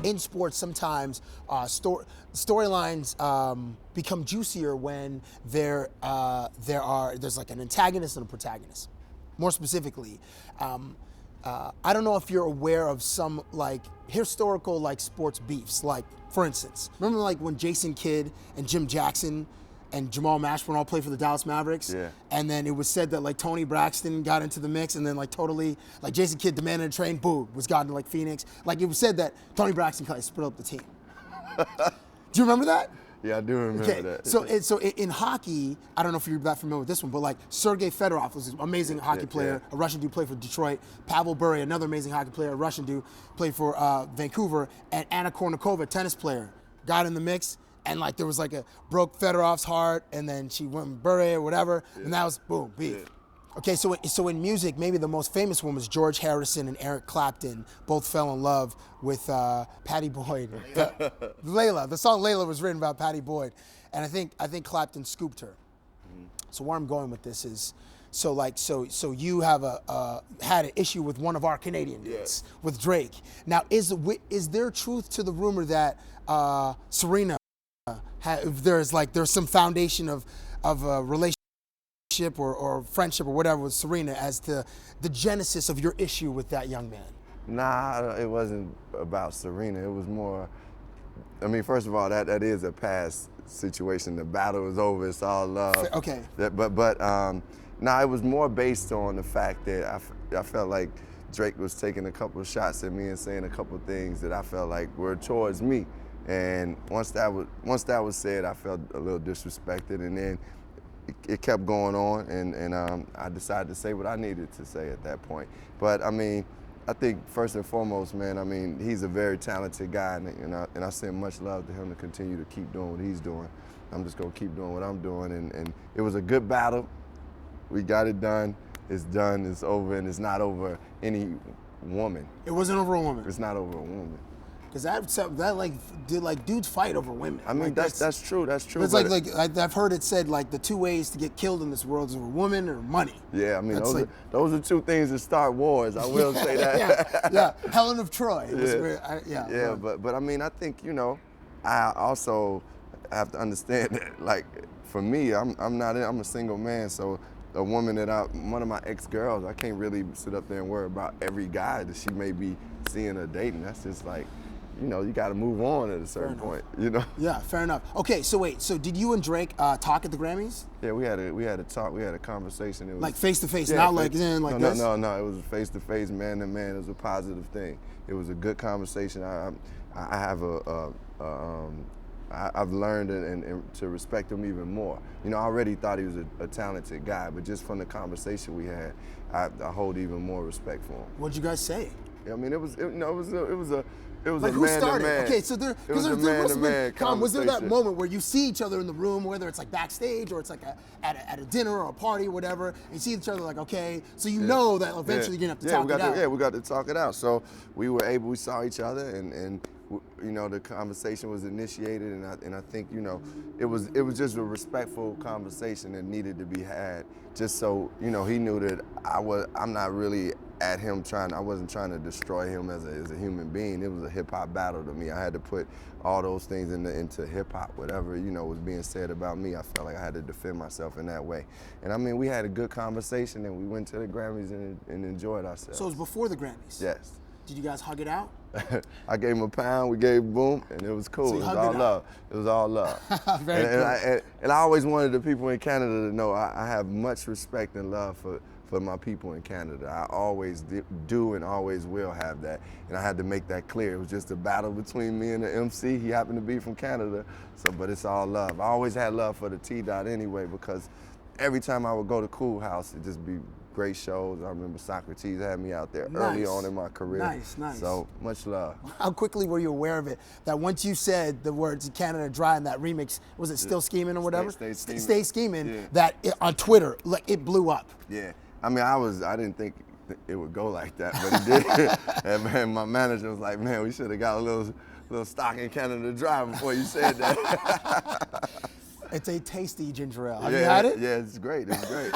in sports sometimes storylines become juicier when there's like an antagonist and a protagonist. More specifically, I don't know if you're aware of some like historical like sports beefs. Like for instance, remember like when Jason Kidd and Jim Jackson and Jamal Mashburn all played for the Dallas Mavericks? Yeah. And then it was said that like Tony Braxton got into the mix, and then like totally like Jason Kidd demanded a trade, boom, was gotten to like Phoenix. Like it was said that Tony Braxton kind of split up the team. Do you remember that? Yeah, I do remember that. So in hockey, I don't know if you're that familiar with this one, but like Sergei Fedorov was an amazing hockey player, a Russian dude, played for Detroit. Pavel Bure, another amazing hockey player, a Russian dude, played for Vancouver. And Anna Kournikova, tennis player, got in the mix. And like there was like broke Fedorov's heart, and then she went with Bure or whatever, and that was boom, beef. Yeah. Okay, so in music, maybe the most famous one was George Harrison and Eric Clapton. Both fell in love with Patty Boyd. Layla. The song Layla was written about Patty Boyd, and I think Clapton scooped her. So where I'm going with this is, so you have had an issue with one of our Canadian dudes, with Drake. Now, is there truth to the rumor that Serena, there's some foundation of a relationship or friendship or whatever with Serena as to the genesis of your issue with that young man? Nah, it wasn't about Serena. It was more, I mean, first of all, that is a past situation. The battle is over. It's all love. Okay. Nah, it was more based on the fact that I felt like Drake was taking a couple of shots at me and saying a couple of things that I felt like were towards me. And once that was said, I felt a little disrespected, and then it kept going on, and I decided to say what I needed to say at that point. But I mean, I think first and foremost, man, I mean, he's a very talented guy, and I send much love to him to continue to keep doing what he's doing. I'm just gonna keep doing what I'm doing, and it was a good battle. We got it done. It's done. It's over, and it's not over any woman. It wasn't over a woman. It's not over a woman. Because that like dudes fight over women. I mean, like, that's true. That's true. It's like I've heard it said like the two ways to get killed in this world is over woman or money. Yeah, I mean those are two things that start wars. I will say that. yeah. Helen of Troy. But I mean, I think I also have to understand that like for me, I'm a single man, so a woman one of my ex-girls, I can't really sit up there and worry about every guy that she may be seeing or dating. That's just like, you got to move on at a certain point, Yeah, fair enough. Okay, so wait, so did you and Drake talk at the Grammys? Yeah, we had a talk, we had a conversation. It was like face to face, not like this? No, it was face to face, man to man. It was a positive thing. It was a good conversation. I've learned and to respect him even more. I already thought he was a talented guy, but just from the conversation we had, I hold even more respect for him. What'd you guys say? I mean, it was a like who man started? to man. Okay, so there must have been. Tom, was there that conversation. moment where you see each other in the room, whether it's like backstage or it's like at a dinner or a party or whatever, and you see each other like, okay, so you know that eventually you're gonna have to talk it out. We got to talk it out. So we saw each other, and the conversation was initiated, and I think it was just a respectful conversation that needed to be had, just so he knew that I'm not really at him I wasn't trying to destroy him as a human being. It was a hip hop battle to me. I had to put all those things into hip hop. Whatever was being said about me, I felt like I had to defend myself in that way. And I mean, we had a good conversation, and we went to the Grammys and enjoyed ourselves. So it was before the Grammys? Yes. Did you guys hug it out? I gave him a pound, we gave boom, and it was cool. So it was all love. It was all love. Very cool. And I always wanted the people in Canada to know I have much respect and love for my people in Canada. I always do and always will have that. And I had to make that clear. It was just a battle between me and the MC. He happened to be from Canada, but it's all love. I always had love for the T-Dot anyway, because every time I would go to Cool House, it'd just be great shows. I remember Socrates had me out there early on in my career. Nice. So much love. How quickly were you aware of it? That once you said the words "Canada Dry" in that remix, was it Still Scheming or whatever? Stay Scheming. Yeah. That on Twitter, like it blew up. Yeah. I mean, I didn't think it would go like that, but it did. And man, my manager was like, man, we should have got a little stock in Canada Dry before you said that. It's a tasty ginger ale. Have you had it? Yeah, it's great. It's great.